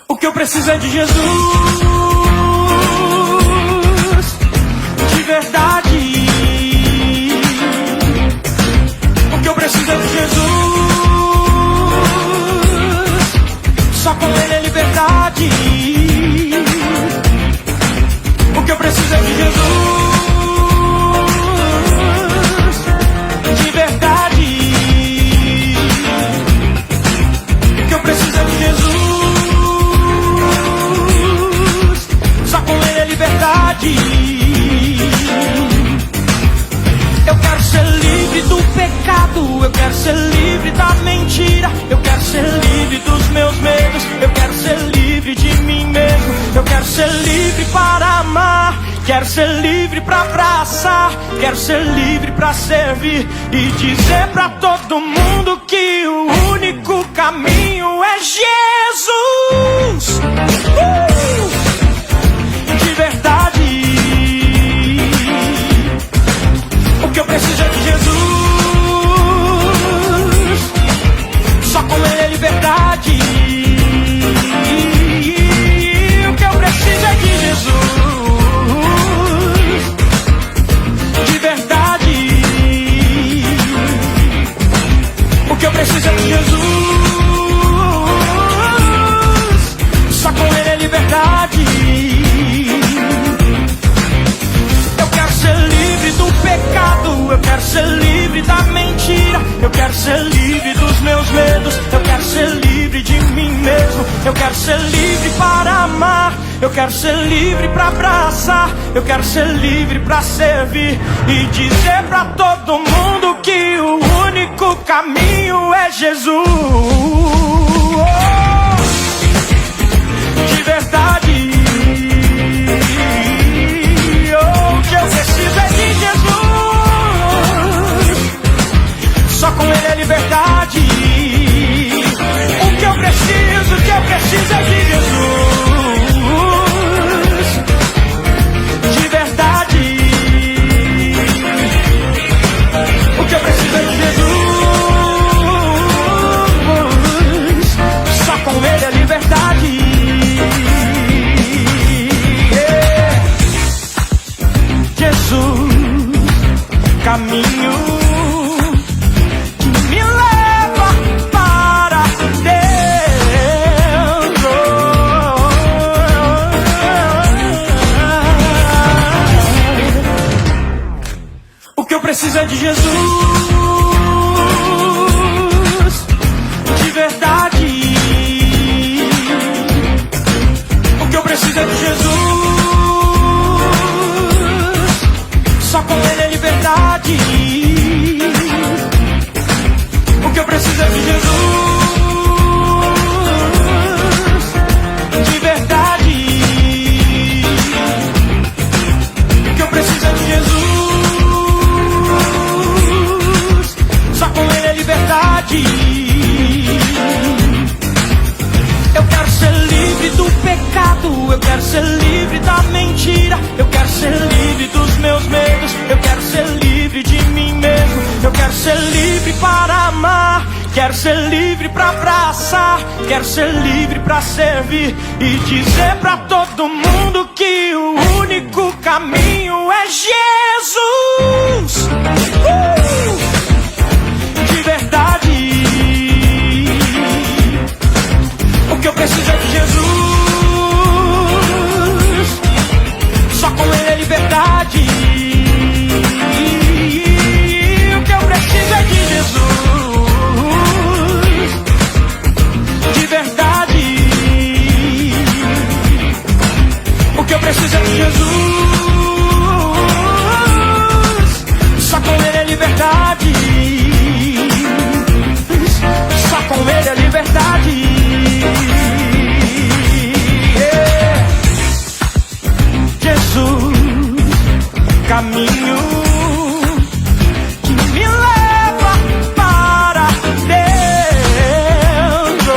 O que eu preciso é de Jesus, de verdade. O que eu preciso é de Jesus, só com Ele é liberdade. O que eu preciso é de Jesus, de verdade. O que eu preciso é de Jesus, liberdade. Eu quero ser livre do pecado, eu quero ser livre da mentira, eu quero ser livre dos meus medos, eu quero ser livre de mim mesmo, eu quero ser livre para amar, quero ser livre para abraçar, quero ser livre para servir e dizer para todo mundo que o único caminho é Jesus. De verdade. O que eu preciso é de Jesus, só com Ele é liberdade. O que eu preciso é de Jesus, de verdade. O que eu preciso é de Jesus, só com Ele é liberdade. Eu quero ser livre da mentira, eu quero ser livre dos meus medos, eu quero ser livre de mim mesmo, eu quero ser livre para amar, eu quero ser livre para abraçar, eu quero ser livre para servir e dizer para todo mundo que o único caminho é Jesus. De verdade. O que eu preciso é de Jesus, só com Ele é liberdade. O que eu preciso é de Jesus, de verdade. O que eu preciso é de Jesus, só com Ele é liberdade. Jesus, caminho que me leva para dentro. O que eu preciso é de Jesus, de verdade. O que eu preciso é de Jesus, só com Ele é liberdade. O que eu preciso é de Jesus, de verdade. O que eu preciso é de Jesus, só com Ele é liberdade. Eu quero ser livre do pecado, eu quero ser livre da mentira, eu quero ser livre dos meus medos, eu quero ser livre de mim mesmo, eu quero ser livre para amar, quero ser livre para abraçar, quero ser livre para servir e dizer para todo mundo que o único caminho é Jesus. De verdade. O que eu preciso é de Jesus, só com Ele é liberdade. O que eu preciso é de Jesus, de verdade. O que eu preciso é de Jesus, só com Ele é liberdade. Só com Ele é liberdade. Caminho que me leva para dentro.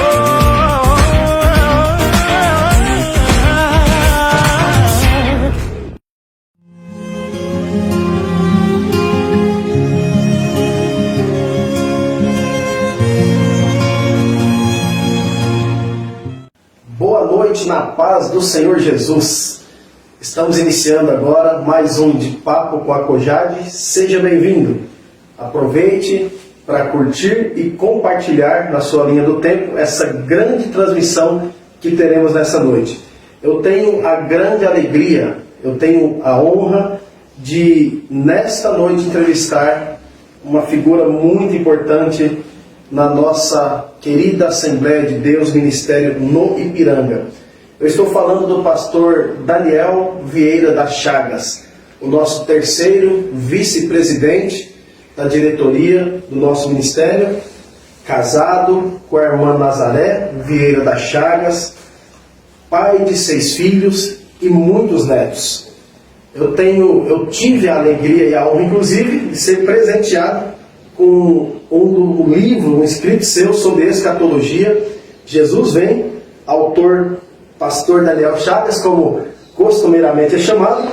paz do Senhor Jesus. Estamos iniciando agora mais um de Papo com a Cojade. Seja bem-vindo. Aproveite para curtir e compartilhar na sua linha do tempo essa grande transmissão que teremos nessa noite. Eu tenho a grande alegria, eu tenho a honra de, nesta noite, entrevistar uma figura muito importante na nossa querida Assembleia de Deus Ministério no Ipiranga. Eu estou falando do pastor Daniel Vieira das Chagas, o nosso terceiro vice-presidente da diretoria do nosso ministério, casado com a irmã Nazaré Vieira das Chagas, pai de 6 filhos e muitos netos. Eu tive a alegria e a honra, inclusive, de ser presenteado com um livro, um escrito seu sobre escatologia. Jesus Vem, autor pastor Daniel Chagas, como costumeiramente é chamado.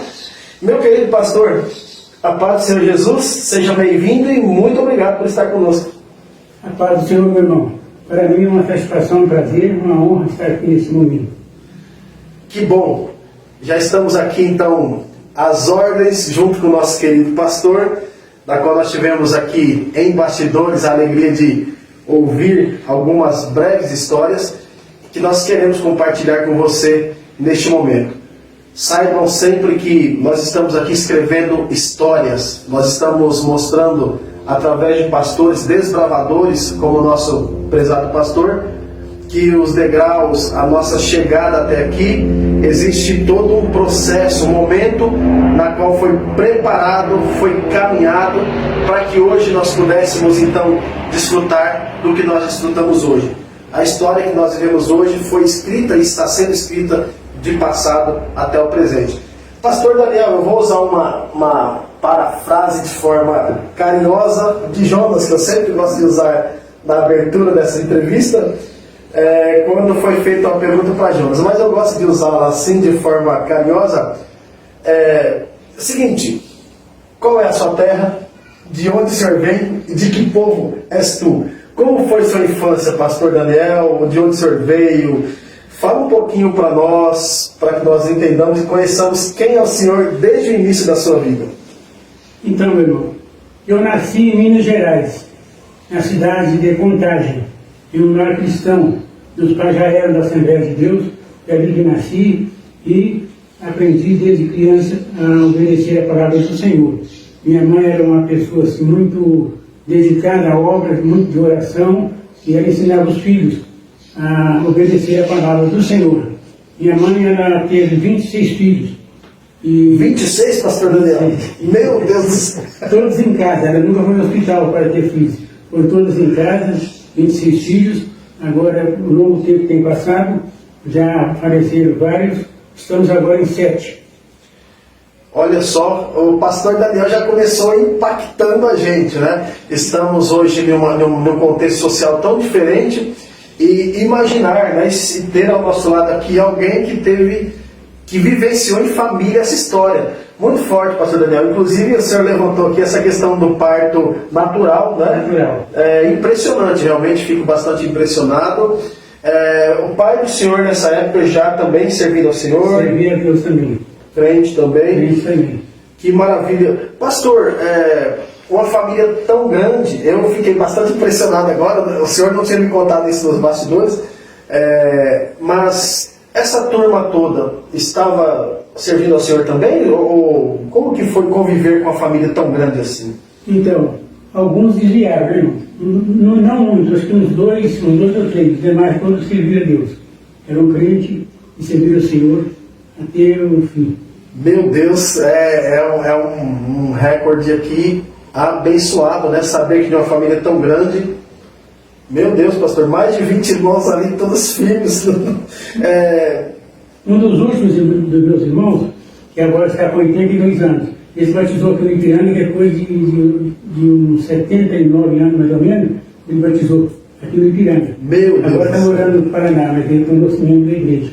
Meu querido pastor, a paz do Senhor Jesus, seja bem-vindo e muito obrigado por estar conosco. A paz do Senhor, meu irmão. Para mim é uma satisfação, um prazer, uma honra estar aqui nesse momento. Que bom! Já estamos aqui então às ordens, junto com o nosso querido pastor, da qual nós tivemos aqui em bastidores a alegria de ouvir algumas breves histórias que nós queremos compartilhar com você neste momento. Saibam sempre que nós estamos aqui escrevendo histórias, nós estamos mostrando através de pastores desbravadores, como o nosso prezado pastor, que os degraus, a nossa chegada até aqui, existe todo um processo, um momento na qual foi preparado, foi caminhado, para que hoje nós pudéssemos então desfrutar do que nós desfrutamos hoje. A história que nós vivemos hoje foi escrita e está sendo escrita de passado até o presente. Pastor Daniel, eu vou usar uma parafrase de forma carinhosa de Jonas, que eu sempre gosto de usar na abertura dessa entrevista, quando foi feita uma pergunta para Jonas, mas eu gosto de usá-la assim de forma carinhosa. Seguinte, qual é a sua terra? De onde o senhor vem? E de que povo és tu? Como foi sua infância, pastor Daniel? De onde o senhor veio? Fala um pouquinho para nós, para que nós entendamos e conheçamos quem é o senhor desde o início da sua vida. Então, meu irmão, eu nasci em Minas Gerais, na cidade de Contagem, em um lar cristão. Meus pais já eram da Assembleia de Deus, é ali que nasci e aprendi desde criança a obedecer a palavra do Senhor. Minha mãe era uma pessoa assim, muito dedicada a obras, muito de oração, e ela ensinava os filhos a obedecer a palavra do Senhor. Minha mãe ela teve 26 filhos. E 26, pastor Daniel? Meu Deus do céu! Todos em casa, ela nunca foi no hospital para ter filhos. Foram todos em casa, 26 filhos. Agora, o longo tempo que tem passado, já faleceram vários, estamos agora em 7. Olha só, o pastor Daniel já começou impactando a gente, né? Estamos hoje num contexto social tão diferente e imaginar, né, e ter ao nosso lado aqui alguém que vivenciou em família essa história. Muito forte, pastor Daniel. Inclusive, o senhor levantou aqui essa questão do parto natural, né? Natural. É impressionante, realmente fico bastante impressionado. O pai do senhor nessa época já também servindo ao Senhor? Servia a Deus também. Crente também? Crente também. Que maravilha. Pastor, uma família tão grande, eu fiquei bastante impressionado agora, o senhor não tinha me contado isso nos bastidores, mas essa turma toda estava servindo ao senhor também? Ou como que foi conviver com uma família tão grande assim? Então, alguns desviaram, né, irmão? Não muitos, acho que uns dois ou 3, os demais todos serviram a Deus. Eram crentes e serviram ao Senhor até o fim. Meu Deus, é um recorde aqui abençoado, né? Saber que de uma família tão grande. Meu Deus, pastor, mais de 20 irmãos ali, todos firmes. Um dos últimos dos meus irmãos, que agora está com 82 anos, ele se batizou aqui no Ipiranga depois de uns 79 anos, mais ou menos, ele batizou aqui no Ipiranga. Meu Deus. Agora está morando no Paraná, mas ele tornou-se membro da igreja.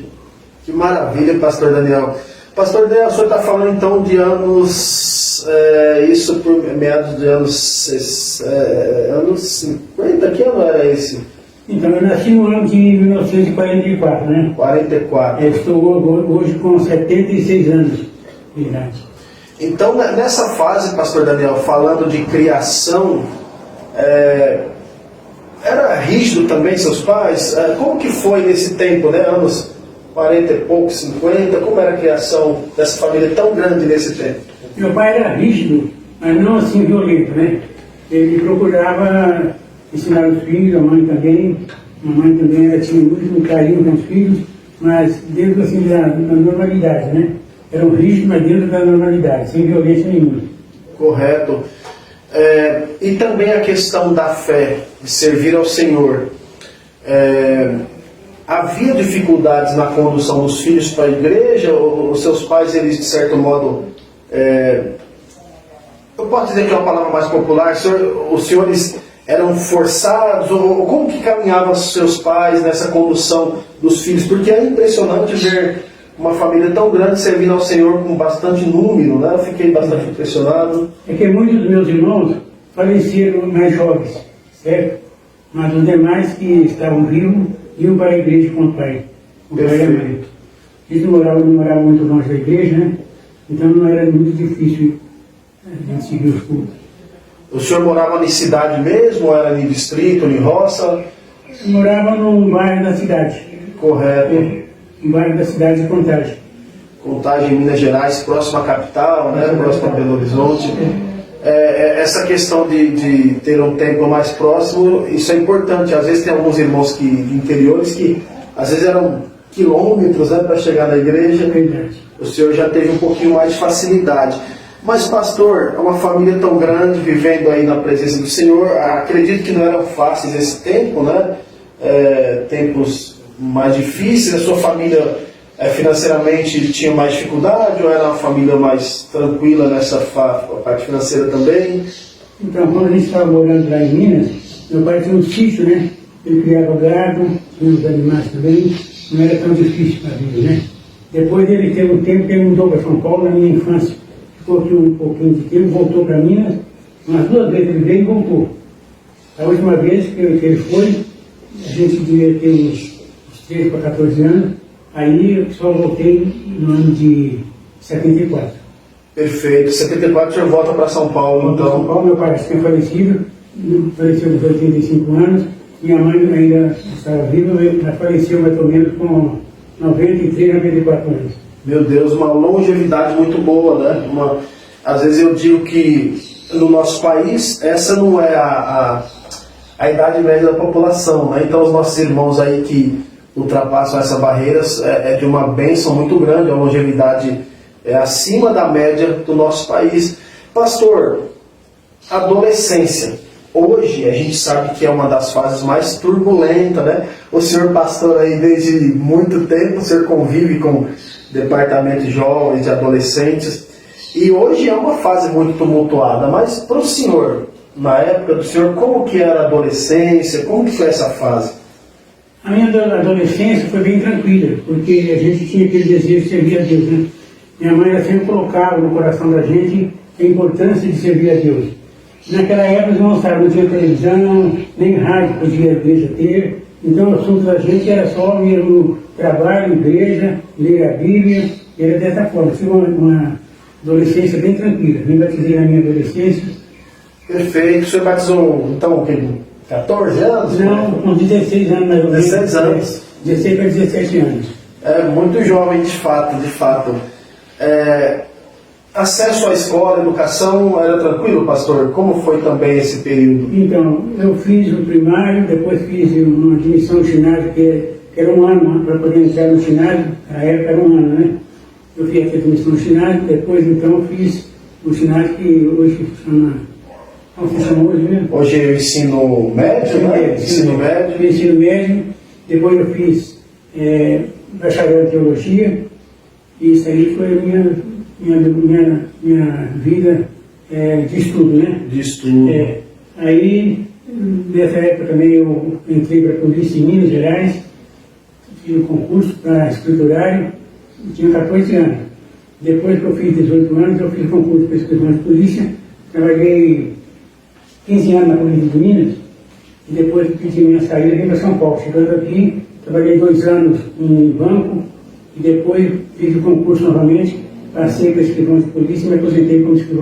Que maravilha, pastor Daniel. Pastor Daniel, o senhor está falando então de anos, isso por meados de anos 50, que ano era esse? Então, eu nasci no ano de 1944, né? 44. Eu estou hoje com 76 anos de idade. Então, nessa fase, pastor Daniel, falando de criação, era rígido também seus pais? Como que foi nesse tempo, né? Anos 40 e pouco, 50, como era a criação dessa família tão grande nesse tempo? Meu pai era rígido, mas não assim violento, né? Ele procurava ensinar os filhos, a mãe também. A mãe também tinha muito carinho com os filhos, mas dentro assim da normalidade, né? Era um rígido, mas dentro da normalidade, sem violência nenhuma. Correto. E também a questão da fé, de servir ao Senhor. Havia dificuldades na condução dos filhos para a igreja? Ou os seus pais, eles de certo modo... eu posso dizer que é uma palavra mais popular, os senhores eram forçados? Ou como que caminhavam os seus pais nessa condução dos filhos? Porque é impressionante ver uma família tão grande servindo ao Senhor com bastante número, né? Eu fiquei bastante impressionado. É que muitos dos meus irmãos faleceram mais jovens, certo? Mas os demais que estavam vivos iam para a igreja com o pai e a mãe. Eles não moravam muito longe da igreja, né? Então não era muito difícil a gente seguir os cultos. O senhor morava em cidade mesmo, ou era em distrito, em roça? Eu morava num bairro da cidade. Correto. Um bairro da cidade de Contagem. Contagem, Minas Gerais, próximo à capital, né? Próximo a Belo Horizonte. Essa questão de ter um templo mais próximo, isso é importante. Às vezes tem alguns irmãos de interiores que às vezes eram quilômetros, né, para chegar na igreja. Verdade. O senhor já teve um pouquinho mais de facilidade. Mas, pastor, é uma família tão grande, vivendo aí na presença do Senhor. Acredito que não eram fáceis esse tempo, né? Tempos mais difíceis. A sua família financeiramente tinha mais dificuldade, ou era uma família mais tranquila nessa parte financeira também? Então, quando a gente estava morando lá em Minas, meu pai tinha um sítio, né? Ele criava gado, tinha os animais também. Não era tão difícil para a vida, né? Depois ele teve um tempo que ele mudou para São Paulo na minha infância. Ficou aqui um pouquinho de tempo, voltou para Minas. Umas 2 vezes ele veio e voltou. A última vez que ele foi, a gente devia ter uns 13 para 14 anos. Aí eu só voltei no ano de 74. Perfeito. 74 o senhor volta para São Paulo, então. São Paulo, meu pai tinha falecido, faleceu aos 85 anos. Minha mãe ainda estava viva, mas faleceu mais ou menos com 93, 94 anos. Meu Deus, uma longevidade muito boa, né? Às vezes eu digo que no nosso país, essa não é a idade média da população, né? Então os nossos irmãos aí que ultrapassam essa barreira é de uma bênção muito grande, a longevidade é acima da média do nosso país. Pastor, adolescência. Hoje a gente sabe que é uma das fases mais turbulentas, né? O senhor pastor aí desde muito tempo, o senhor convive com departamento de jovens, de adolescentes, e hoje é uma fase muito tumultuada, mas para o senhor, na época do senhor, como que era a adolescência, como que foi essa fase? A minha adolescência foi bem tranquila, porque a gente tinha aquele desejo de servir a Deus, né? Minha mãe ela sempre colocava no coração da gente a importância de servir a Deus. Naquela época não tinha televisão, nem rádio podia a igreja ter, então o assunto da gente era só ir no trabalho, igreja, ler a Bíblia, era dessa forma. Foi uma adolescência bem tranquila. Me batizei na minha adolescência. Perfeito. O senhor batizou, então, 14 anos? Não, com 16 anos mais ou menos. 16 anos. 16 para 17 anos. É muito jovem, de fato. Acesso à escola, educação, era tranquilo, pastor? Como foi também esse período? Então, eu fiz o primário, depois fiz uma admissão ao ginásio, que era um ano, para poder entrar no ginásio, na época era um ano, né? Eu fiz a admissão ao ginásio, depois então fiz o ginásio que hoje chama... Como se chama hoje mesmo? Hoje é o ensino médio, né? Ensino médio. Ensino médio, depois eu fiz bacharel em teologia, e isso aí foi a minha vida de estudo, né? De estudo. Aí, nessa época também eu entrei para a polícia em Minas Gerais, fiz um concurso para escriturário, tinha 14 anos. Depois que eu fiz 18 anos, eu fiz concurso para escriturário de polícia, trabalhei 15 anos na polícia de Minas, e depois pedi minha saída e vim para São Paulo. Chegando aqui, trabalhei 2 anos em banco e depois fiz o concurso novamente, passei para escrivão de polícia e me aposentei como escrivão